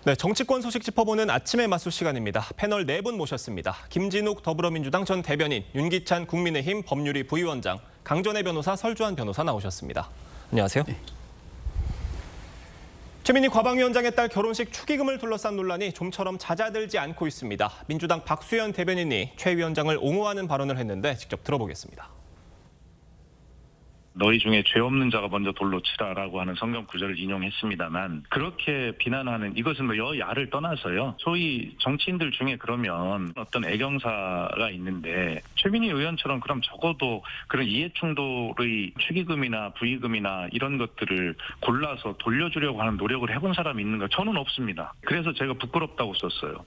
네, 정치권 소식 짚어보는 아침의 맞수 시간입니다. 패널 4분 모셨습니다. 김진욱 더불어민주당 전 대변인, 윤기찬 국민의힘 법률위 부위원장, 강전애 변호사, 설주한 변호사 나오셨습니다. 안녕하세요. 네. 최민희 과방위원장의 딸 결혼식 축의금을 둘러싼 논란이 좀처럼 잦아들지 않고 있습니다. 민주당 박수현 대변인이 최 위원장을 옹호하는 발언을 했는데 직접 들어보겠습니다. 너희 중에 죄 없는 자가 먼저 돌로 치라라고 하는 성경 구절을 인용했습니다만, 그렇게 비난하는 이것은 뭐 여야를 떠나서요, 소위 정치인들 중에 그러면 어떤 애경사가 있는데, 최민희 의원처럼 그럼 적어도 그런 이해충돌의 축의금이나 부의금이나 이런 것들을 골라서 돌려주려고 하는 노력을 해본 사람이 있는가? 저는 없습니다. 그래서 제가 부끄럽다고 썼어요.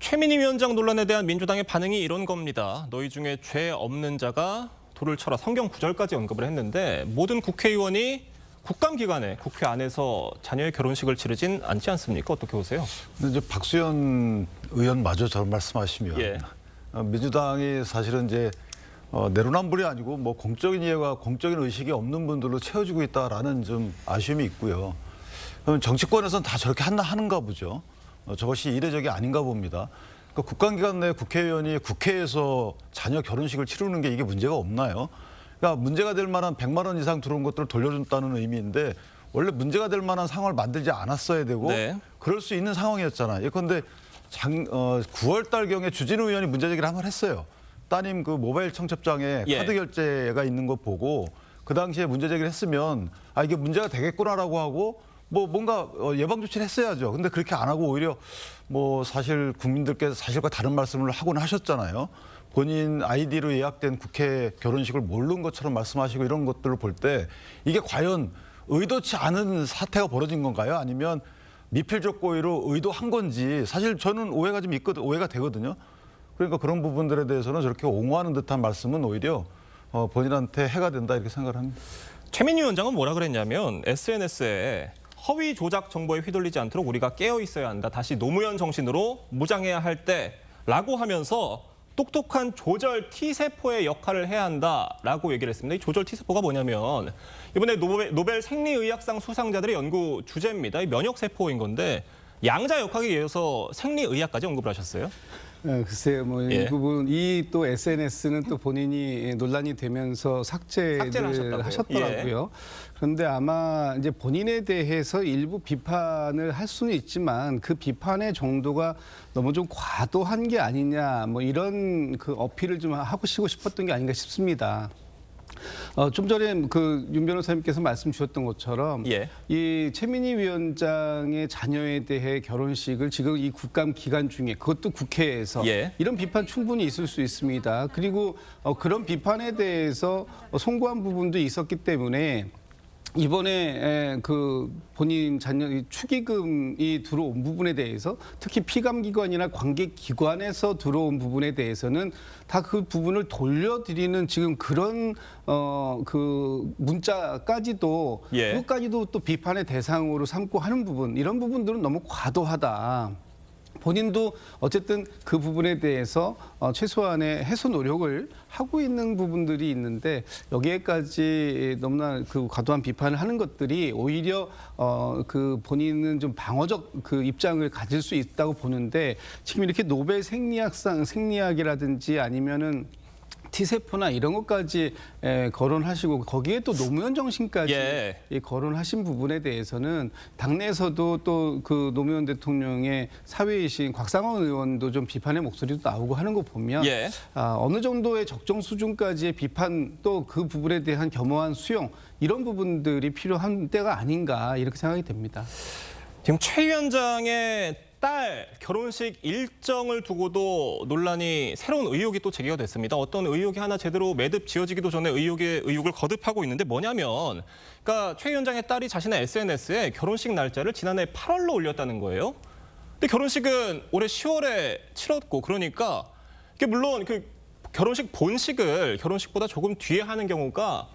최민희 위원장 논란에 대한 민주당의 반응이 이런 겁니다. 너희 중에 죄 없는 자가 돌을 쳐라, 성경 구절까지 언급을 했는데, 모든 국회의원이 국감기간에 국회 안에서 자녀의 결혼식을 치르진 않지 않습니까? 어떻게 보세요? 근데 이제 박수현 의원마저 저런 말씀하시면, 예. 민주당이 사실은 이제 내로남불이 아니고 뭐 공적인 이해와 공적인 의식이 없는 분들로 채워지고 있다라는 좀 아쉬움이 있고요. 그럼 정치권에서는 다 저렇게 하는가 보죠. 저것이 이례적이 아닌가 봅니다. 그러니까 국감기간 내에 국회의원이 국회에서 자녀 결혼식을 치르는 게 이게 문제가 없나요? 그러니까 문제가 될 만한 100만 원 이상 들어온 것들을 돌려준다는 의미인데, 원래 문제가 될 만한 상황을 만들지 않았어야 되고, 네. 그럴 수 있는 상황이었잖아요. 예컨대 9월 달경에 주진우 의원이 문제제기를 한번 했어요. 따님 그 모바일 청첩장에 예. 카드 결제가 있는 거 보고 그 당시에 문제제기를 했으면 이게 문제가 되겠구나라고 하고 뭐 뭔가 예방 조치를 했어야죠. 근데 그렇게 안 하고 오히려 뭐 사실 국민들께서 사실과 다른 말씀을 하곤 하셨잖아요. 본인 아이디로 예약된 국회 결혼식을 모르는 것처럼 말씀하시고 이런 것들을 볼 때, 이게 과연 의도치 않은 사태가 벌어진 건가요? 아니면 미필적 고의로 의도한 건지, 사실 저는 오해가 되거든요. 그러니까 그런 부분들에 대해서는 저렇게 옹호하는 듯한 말씀은 오히려 본인한테 해가 된다, 이렇게 생각을 합니다. 최민희 위원장은 뭐라 그랬냐면, SNS에 허위 조작 정보에 휘둘리지 않도록 우리가 깨어 있어야 한다. 다시 노무현 정신으로 무장해야 할 때라고 하면서 똑똑한 조절 T세포의 역할을 해야 한다라고 얘기를 했습니다. 이 조절 T세포가 뭐냐면, 이번에 노벨 생리의학상 수상자들의 연구 주제입니다. 이 면역세포인 건데, 양자 역학에 의해서 생리의학까지 언급을 하셨어요. 글쎄요, 뭐 이 부분, 이 또 SNS는 또 본인이 논란이 되면서 삭제를 하셨더라고요. 예. 그런데 아마 이제 본인에 대해서 일부 비판을 할 수는 있지만, 그 비판의 정도가 너무 좀 과도한 게 아니냐, 뭐 이런 그 어필을 좀 하시고 싶었던 게 아닌가 싶습니다. 좀 전에 그 윤 변호사님께서 말씀 주셨던 것처럼, 예. 이 최민희 위원장의 자녀에 대해 결혼식을 지금 이 국감 기간 중에, 그것도 국회에서, 예. 이런 비판 충분히 있을 수 있습니다. 그리고 그런 비판에 대해서 송구한 부분도 있었기 때문에, 이번에 그 본인 자녀 축의금이 들어온 부분에 대해서, 특히 피감기관이나 관계기관에서 들어온 부분에 대해서는 다 그 부분을 돌려드리는 지금 그런 그 문자까지도, 예. 그것까지도 또 비판의 대상으로 삼고 하는 부분, 이런 부분들은 너무 과도하다. 본인도 어쨌든 그 부분에 대해서 최소한의 해소 노력을 하고 있는 부분들이 있는데, 여기에까지 너무나 그 과도한 비판을 하는 것들이 오히려 그 본인은 좀 방어적 그 입장을 가질 수 있다고 보는데, 지금 이렇게 노벨 생리학이라든지 아니면은 T세포나 이런 것까지 거론하시고, 거기에 또 노무현 정신까지 예. 거론하신 부분에 대해서는 당내에서도 또 그 노무현 대통령의 사회이신 곽상원 의원도 좀 비판의 목소리도 나오고 하는 거 보면, 예. 어느 정도의 적정 수준까지의 비판, 또 그 부분에 대한 겸허한 수용, 이런 부분들이 필요한 때가 아닌가, 이렇게 생각이 됩니다. 지금 최 위원장의 딸 결혼식 일정을 두고도 논란이, 새로운 의혹이 또 제기가 됐습니다. 어떤 의혹이 하나 제대로 매듭 지어지기도 전에 의혹을 거듭하고 있는데, 뭐냐면, 그러니까 최 위원장의 딸이 자신의 SNS에 결혼식 날짜를 지난해 8월로 올렸다는 거예요. 근데 결혼식은 올해 10월에 치렀고, 그러니까 이게 물론 그 결혼식 본식을 결혼식보다 조금 뒤에 하는 경우가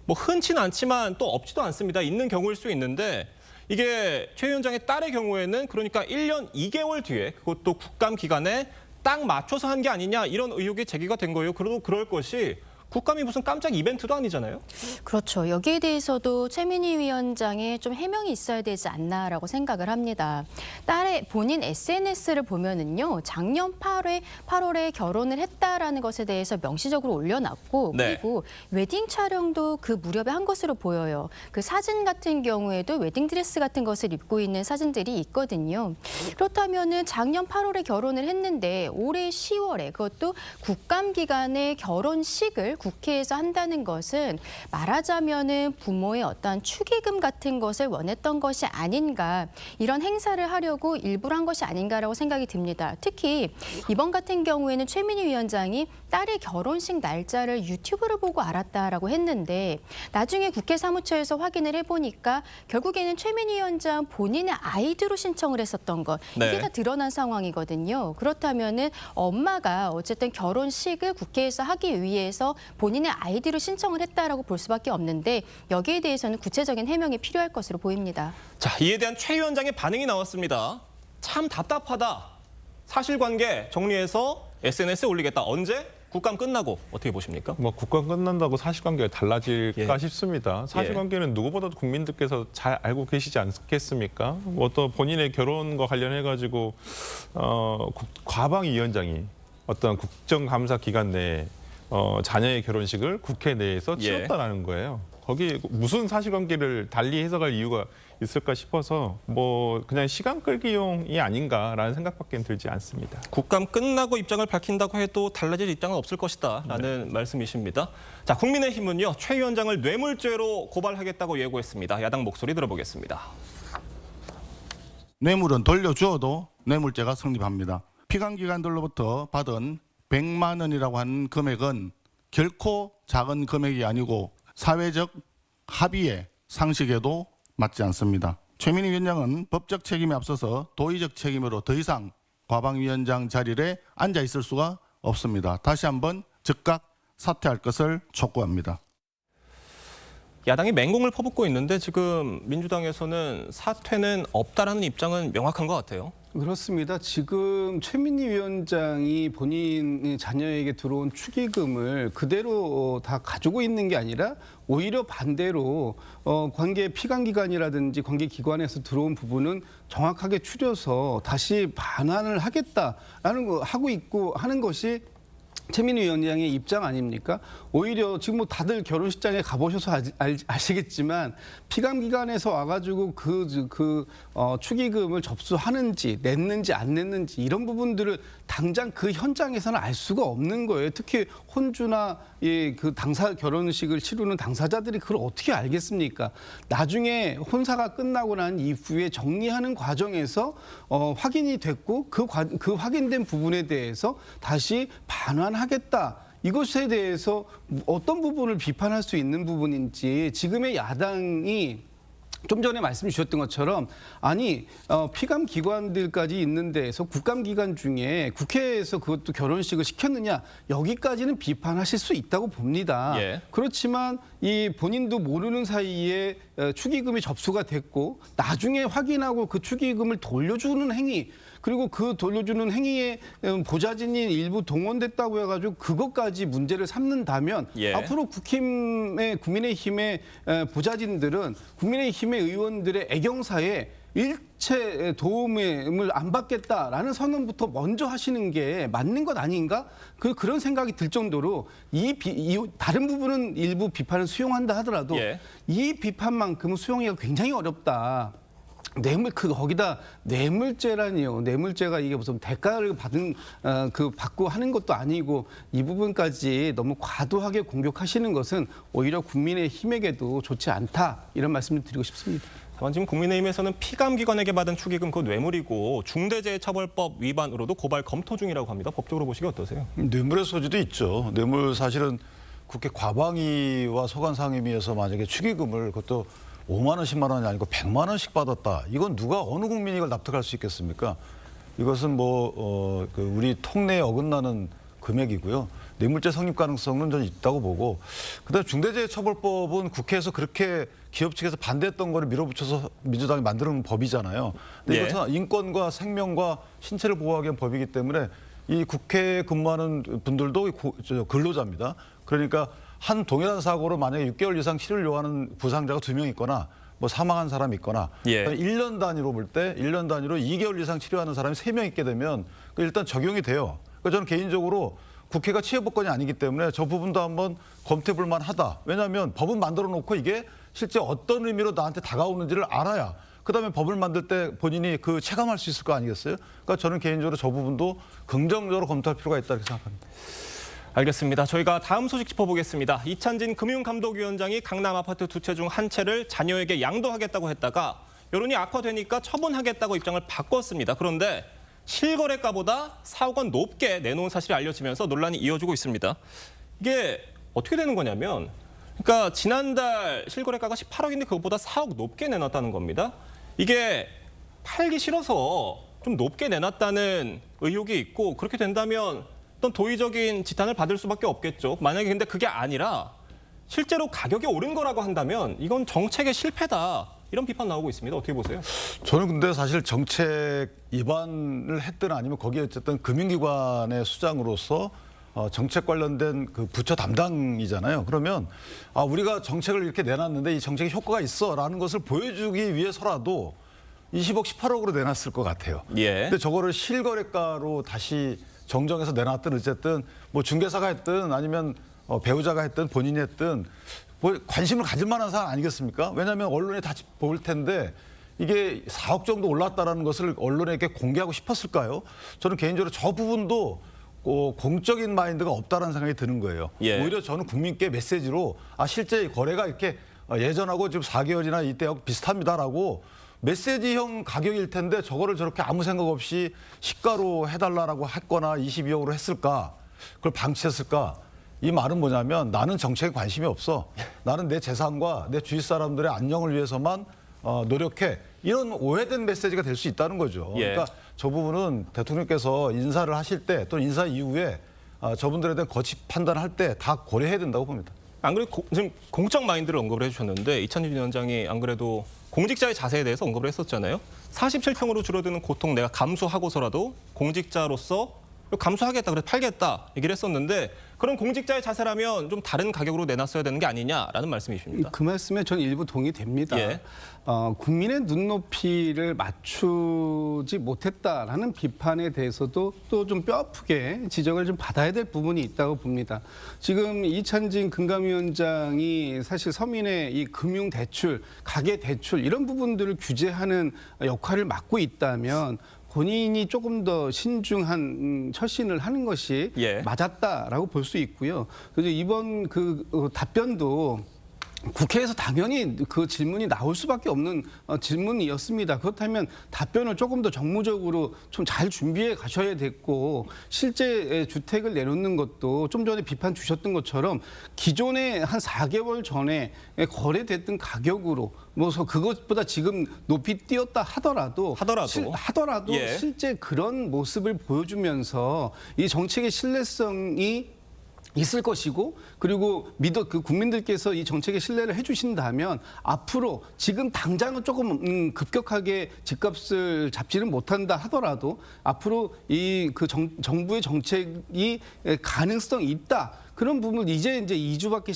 뭐 흔치는 않지만 또 없지도 않습니다. 있는 경우일 수 있는데, 이게 최 위원장의 딸의 경우에는 그러니까 1년 2개월 뒤에, 그것도 국감 기간에 딱 맞춰서 한 게 아니냐, 이런 의혹이 제기가 된 거예요. 그래도 그럴 것이 국감이 무슨 깜짝 이벤트도 아니잖아요. 그렇죠. 여기에 대해서도 최민희 위원장의 좀 해명이 있어야 되지 않나라고 생각을 합니다. 딸의 본인 SNS를 보면은요, 작년 8월에 결혼을 했다라는 것에 대해서 명시적으로 올려놨고, 네. 그리고 웨딩 촬영도 그 무렵에 한 것으로 보여요. 그 사진 같은 경우에도 웨딩 드레스 같은 것을 입고 있는 사진들이 있거든요. 그렇다면은 작년 8월에 결혼을 했는데 올해 10월에 그것도 국감 기간에 결혼식을 국회에서 한다는 것은 말하자면은 부모의 어떤 축의금 같은 것을 원했던 것이 아닌가, 이런 행사를 하려고 일부러 한 것이 아닌가라고 생각이 듭니다. 특히 이번 같은 경우에는 최민희 위원장이 딸의 결혼식 날짜를 유튜브를 보고 알았다라고 했는데 나중에 국회 사무처에서 확인을 해보니까 결국에는 최민희 위원장 본인의 아이디로 신청을 했었던 것, 이게 네. 다 드러난 상황이거든요. 그렇다면은 엄마가 어쨌든 결혼식을 국회에서 하기 위해서 본인의 아이디로 신청을 했다라고 볼 수밖에 없는데 여기에 대해서는 구체적인 해명이 필요할 것으로 보입니다. 자, 이에 대한 최 위원장의 반응이 나왔습니다. 참 답답하다. 사실관계 정리해서 SNS에 올리겠다. 언제? 국감 끝나고. 어떻게 보십니까? 뭐 국감 끝난다고 사실관계가 달라질까 예. 싶습니다. 사실관계는 누구보다도 국민들께서 잘 알고 계시지 않겠습니까? 뭐 또 본인의 결혼과 관련해 가지고 과방위원장이 어떤 국정감사 기간 내에 자녀의 결혼식을 국회 내에서 예. 치렀다라는 거예요. 거기 무슨 사실관계를 달리 해석할 이유가 있을까 싶어서 뭐 그냥 시간 끌기용이 아닌가라는 생각밖에 들지 않습니다. 국감 끝나고 입장을 밝힌다고 해도 달라질 입장은 없을 것이다라는 말씀이십니다. 자, 국민의힘은요, 최 위원장을 뇌물죄로 고발하겠다고 예고했습니다. 야당 목소리 들어보겠습니다. 뇌물은 돌려주어도 뇌물죄가 성립합니다. 피감기관들로부터 받은 100만 원이라고 하는 금액은 결코 작은 금액이 아니고 사회적 합의의 상식에도 맞지 않습니다. 최민희 위원장은 법적 책임에 앞서서 도의적 책임으로 더 이상 과방위원장 자리에 앉아 있을 수가 없습니다. 다시 한번 즉각 사퇴할 것을 촉구합니다. 야당이 맹공을 퍼붓고 있는데 지금 민주당에서는 사퇴는 없다라는 입장은 명확한 것 같아요. 그렇습니다. 지금 최민희 위원장이 본인 자녀에게 들어온 축의금을 그대로 다 가지고 있는 게 아니라 오히려 반대로 관계 피감기관이라든지 관계기관에서 들어온 부분은 정확하게 추려서 다시 반환을 하겠다라는 거 하고 있고 하는 것이 최민희 위원장의 입장 아닙니까? 오히려 지금 뭐 다들 결혼식장에 가보셔서 아시겠지만 피감기관에서 와가지고 축의금을 접수하는지 냈는지 안 냈는지 이런 부분들을 당장 그 현장에서는 알 수가 없는 거예요. 특히 혼주나 그 결혼식을 치르는 당사자들이 그걸 어떻게 알겠습니까? 나중에 혼사가 끝나고 난 이후에 정리하는 과정에서 확인이 됐고 그 확인된 부분에 대해서 다시 반환하겠다. 이것에 대해서 어떤 부분을 비판할 수 있는 부분인지 지금의 야당이 좀 전에 말씀 주셨던 것처럼 아니 피감 기관들까지 있는 데에서 국감 기간 중에 국회에서 그것도 결혼식을 시켰느냐 여기까지는 비판하실 수 있다고 봅니다. 예. 그렇지만 이 본인도 모르는 사이에 축의금이 접수가 됐고 나중에 확인하고 그 축의금을 돌려주는 행위 그리고 그 돌려주는 행위에 보좌진이 일부 동원됐다고 해가지고 그것까지 문제를 삼는다면 예. 앞으로 국민의힘의 보좌진들은 국민의힘의 의원들의 애경사에 일체 도움을 안 받겠다라는 선언부터 먼저 하시는 게 맞는 것 아닌가? 그런 생각이 들 정도로 다른 부분은 일부 비판을 수용한다 하더라도 예. 이 비판만큼은 수용하기가 굉장히 어렵다. 거기다 뇌물죄라니요. 뇌물죄가 이게 무슨 대가를 받고 하는 것도 아니고 이 부분까지 너무 과도하게 공격하시는 것은 오히려 국민의힘에게도 좋지 않다. 이런 말씀을 드리고 싶습니다. 다만 지금 국민의힘에서는 피감기관에게 받은 축의금 그 뇌물이고 중대재해처벌법 위반으로도 고발 검토 중이라고 합니다. 법적으로 보시기 어떠세요? 뇌물의 소지도 있죠. 뇌물 사실은 국회 과방위와 소관상임위에서 만약에 축의금을 그것도 5만 원, 10만 원이 아니고 100만 원씩 받았다. 이건 누가 어느 국민이 이걸 납득할 수 있겠습니까? 이것은 우리 통내에 어긋나는 금액이고요. 뇌물죄 성립 가능성은 저는 있다고 보고 그다음에 중대재해처벌법은 국회에서 그렇게 기업 측에서 반대했던 거를 밀어붙여서 민주당이 만드는 법이잖아요. 근데 예. 이것은 인권과 생명과 신체를 보호하기 위한 법이기 때문에 이 국회에 근무하는 분들도 근로자입니다. 그러니까 한 동일한 사고로 만약에 6개월 이상 치료를 요하는 부상자가 2명 있거나 뭐 사망한 사람이 있거나 예. 1년 단위로 볼 때 1년 단위로 2개월 이상 치료하는 사람이 3명 있게 되면 일단 적용이 돼요. 그러니까 저는 개인적으로 국회가 치해법권이 아니기 때문에 저 부분도 한번 검토해 볼 만하다. 왜냐하면 법은 만들어 놓고 이게 실제 어떤 의미로 나한테 다가오는지를 알아야 그다음에 법을 만들 때 본인이 그 체감할 수 있을 거 아니겠어요? 그러니까 저는 개인적으로 저 부분도 긍정적으로 검토할 필요가 있다 이렇게 생각합니다. 알겠습니다. 저희가 다음 소식 짚어보겠습니다. 이찬진 금융감독위원장이 강남 아파트 2채 중 한 채를 자녀에게 양도하겠다고 했다가 여론이 악화되니까 처분하겠다고 입장을 바꿨습니다. 그런데 실거래가보다 4억 원 높게 내놓은 사실이 알려지면서 논란이 이어지고 있습니다. 이게 어떻게 되는 거냐면 그러니까 지난달 실거래가가 18억인데 그것보다 4억 높게 내놨다는 겁니다. 이게 팔기 싫어서 좀 높게 내놨다는 의혹이 있고 그렇게 된다면 어떤 도의적인 지탄을 받을 수밖에 없겠죠. 만약에 근데 그게 아니라 실제로 가격이 오른 거라고 한다면 이건 정책의 실패다. 이런 비판 나오고 있습니다. 어떻게 보세요? 저는 근데 사실 정책 위반을 했든 아니면 거기에 어쨌든 금융기관의 수장으로서 정책 관련된 그 부처 담당이잖아요. 그러면 우리가 정책을 이렇게 내놨는데 이 정책에 효과가 있어라는 것을 보여주기 위해서라도 20억, 18억으로 내놨을 것 같아요. 예. 근데 저거를 실거래가로 다시 정정해서 내놨든 어쨌든 뭐 중개사가 했든 아니면 배우자가 했든 본인이 했든 뭐 관심을 가질 만한 사안 아니겠습니까? 왜냐하면 언론에 다 볼 텐데 이게 4억 정도 올랐다라는 것을 언론에게 공개하고 싶었을까요? 저는 개인적으로 저 부분도 공적인 마인드가 없다라는 생각이 드는 거예요. 예. 오히려 저는 국민께 메시지로 실제 거래가 이렇게 예전하고 지금 4개월이나 이때하고 비슷합니다라고 메시지형 가격일 텐데 저거를 저렇게 아무 생각 없이 시가로 해달라고 했거나 22억으로 했을까? 그걸 방치했을까? 이 말은 뭐냐면 나는 정책에 관심이 없어. 나는 내 재산과 내 주위 사람들의 안녕을 위해서만 노력해. 이런 오해된 메시지가 될 수 있다는 거죠. 예. 그러니까 저 부분은 대통령께서 인사를 하실 때 또는 인사 이후에 저분들에 대한 거치 판단할 때 다 고려해야 된다고 봅니다. 안 그래도 지금 공적 마인드를 언급을 해주셨는데 이찬진 위원장이 안 그래도 공직자의 자세에 대해서 언급을 했었잖아요. 47평으로 줄어드는 고통 내가 감수하고서라도 공직자로서 감수하겠다, 그래서 팔겠다 얘기를 했었는데 그런 공직자의 자세라면 좀 다른 가격으로 내놨어야 되는 게 아니냐라는 말씀이십니다. 그 말씀에 저는 일부 동의됩니다. 예. 국민의 눈높이를 맞추지 못했다라는 비판에 대해서도 또 좀 뼈아프게 지적을 좀 받아야 될 부분이 있다고 봅니다. 지금 이찬진 금감위원장이 사실 서민의 이 금융 대출, 가계 대출 이런 부분들을 규제하는 역할을 맡고 있다면 본인이 조금 더 신중한 처신을 하는 것이 예. 맞았다라고 볼 수 있고요. 그래서 이번 답변도 국회에서 당연히 그 질문이 나올 수밖에 없는 질문이었습니다. 그렇다면 답변을 조금 더 정무적으로 좀 잘 준비해 가셔야 됐고 실제 주택을 내놓는 것도 좀 전에 비판 주셨던 것처럼 기존에 한 4개월 전에 거래됐던 가격으로 뭐서 그것보다 지금 높이 뛰었다 하더라도 예. 실제 그런 모습을 보여주면서 이 정책의 신뢰성이 있을 것이고 그리고 국민들께서 이 정책에 신뢰를 해주신다면 앞으로 지금 당장은 조금 급격하게 집값을 잡지는 못한다 하더라도 앞으로 정부의 정책이 가능성이 있다. 그런 부분은 이제 2주밖에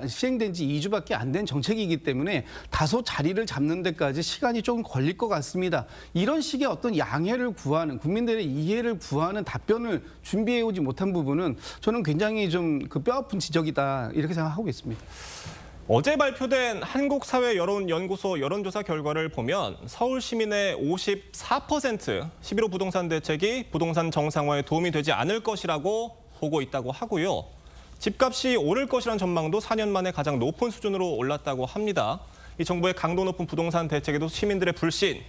시행된 지 2주밖에 안 된 정책이기 때문에 다소 자리를 잡는 데까지 시간이 조금 걸릴 것 같습니다. 이런 식의 어떤 양해를 구하는 국민들의 이해를 구하는 답변을 준비해 오지 못한 부분은 저는 굉장히 좀 뼈아픈 지적이다 이렇게 생각하고 있습니다. 어제 발표된 한국사회여론연구소 여론조사 결과를 보면 서울 시민의 54% 11호 부동산 대책이 부동산 정상화에 도움이 되지 않을 것이라고 보고 있다고 하고요. 집값이 오를 것이란 전망도 4년 만에 가장 높은 수준으로 올랐다고 합니다. 이 정부의 강도 높은 부동산 대책에도 시민들의 불신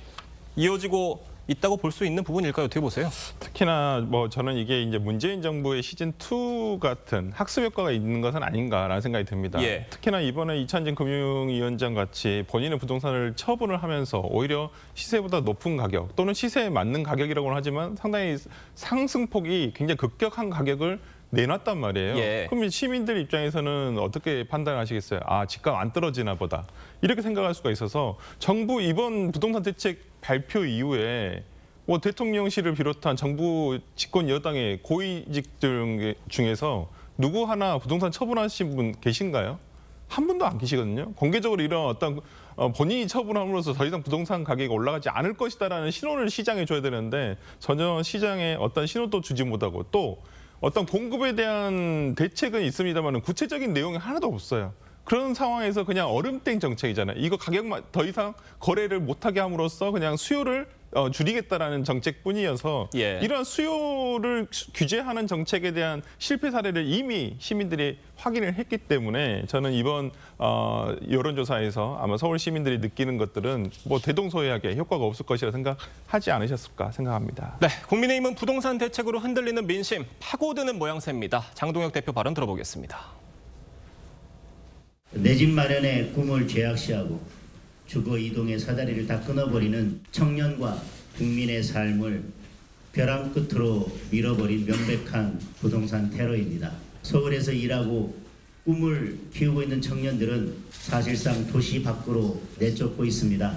이어지고 있다고 볼 수 있는 부분일까요? 어떻게 보세요? 특히나 저는 이게 이제 문재인 정부의 시즌 2 같은 학습 효과가 있는 것은 아닌가라는 생각이 듭니다. 예. 특히나 이번에 이찬진 금융위원장 같이 본인의 부동산을 처분을 하면서 오히려 시세보다 높은 가격 또는 시세에 맞는 가격이라고는 하지만 상당히 상승폭이 굉장히 급격한 가격을 내놨단 말이에요. 예. 그럼 시민들 입장에서는 어떻게 판단하시겠어요? 집값 안 떨어지나 보다. 이렇게 생각할 수가 있어서 정부 이번 부동산 대책 발표 이후에 대통령실을 비롯한 정부 집권 여당의 고위직들 중에서 누구 하나 부동산 처분하신 분 계신가요? 한 분도 안 계시거든요. 공개적으로 이런 어떤 본인이 처분함으로써 더 이상 부동산 가격이 올라가지 않을 것이다라는 신호를 시장에 줘야 되는데 전혀 시장에 어떤 신호도 주지 못하고 또 어떤 공급에 대한 대책은 있습니다만 구체적인 내용이 하나도 없어요. 그런 상황에서 그냥 얼음땡 정책이잖아요. 이거 가격만 더 이상 거래를 못하게 함으로써 그냥 수요를 줄이겠다라는 정책뿐이어서 예. 이러한 수요를 규제하는 정책에 대한 실패 사례를 이미 시민들이 확인을 했기 때문에 저는 이번 여론조사에서 아마 서울 시민들이 느끼는 것들은 뭐 대동소이하게 효과가 없을 것이라 생각하지 않으셨을까 생각합니다. 네, 국민의힘은 부동산 대책으로 흔들리는 민심 파고드는 모양새입니다. 장동혁 대표 발언 들어보겠습니다. 내 집 마련의 꿈을 죄악시하고 주거 이동의 사다리를 다 끊어버리는 청년과 국민의 삶을 벼랑 끝으로 밀어버린 명백한 부동산 테러입니다. 서울에서 일하고 꿈을 키우고 있는 청년들은 사실상 도시 밖으로 내쫓고 있습니다.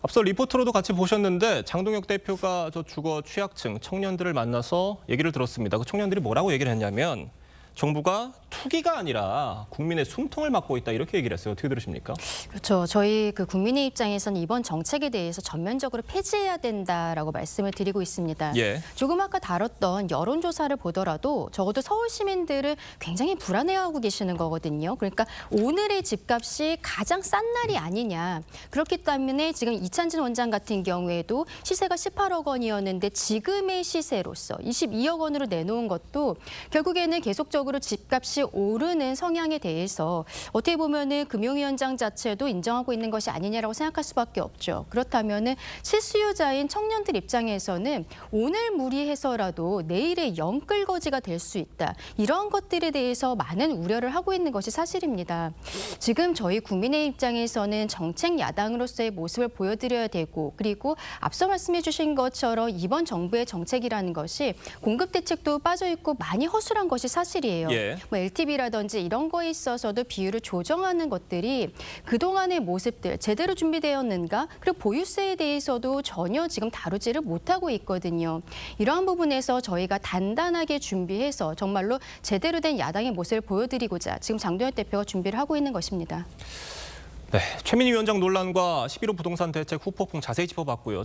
앞서 리포트로도 같이 보셨는데 장동혁 대표가 저 주거 취약층 청년들을 만나서 얘기를 들었습니다. 그 청년들이 뭐라고 얘기를 했냐면 정부가 투기가 아니라 국민의 숨통을 막고 있다 이렇게 얘기를 했어요. 어떻게 들으십니까? 그렇죠. 저희 그 국민의 입장에서는 이번 정책에 대해서 전면적으로 폐지해야 된다라고 말씀을 드리고 있습니다. 예. 조금 아까 다뤘던 여론조사를 보더라도 적어도 서울 시민들은 굉장히 불안해하고 계시는 거거든요. 그러니까 오늘의 집값이 가장 싼 날이 아니냐. 그렇기 때문에 지금 이찬진 원장 같은 경우에도 시세가 18억 원이었는데 지금의 시세로서 22억 원으로 내놓은 것도 결국에는 계속적으로 집값이 오르는 성향에 대해서 어떻게 보면은 금융위원장 자체도 인정하고 있는 것이 아니냐라고 생각할 수밖에 없죠. 그렇다면은 실수요자인 청년들 입장에서는 오늘 무리해서라도 내일의 영끌거지가 될 수 있다. 이러한 것들에 대해서 많은 우려를 하고 있는 것이 사실입니다. 지금 저희 국민의 입장에서는 정책 야당으로서의 모습을 보여드려야 되고 그리고 앞서 말씀해 주신 것처럼 이번 정부의 정책이라는 것이 공급 대책도 빠져 있고 많이 허술한 것이 사실이에요. 예. 뭐 LTV라든지 이런 거에 있어서도 비율을 조정하는 것들이 그동안의 모습들 제대로 준비되었는가? 그리고 보유세에 대해서도 전혀 지금 다루지를 못하고 있거든요. 이러한 부분에서 저희가 단단하게 준비해서 정말로 제대로 된 야당의 모습을 보여드리고자 지금 장동혁 대표가 준비를 하고 있는 것입니다. 네, 최민희 위원장 논란과 11호 부동산 대책 후폭풍 자세히 짚어봤고요.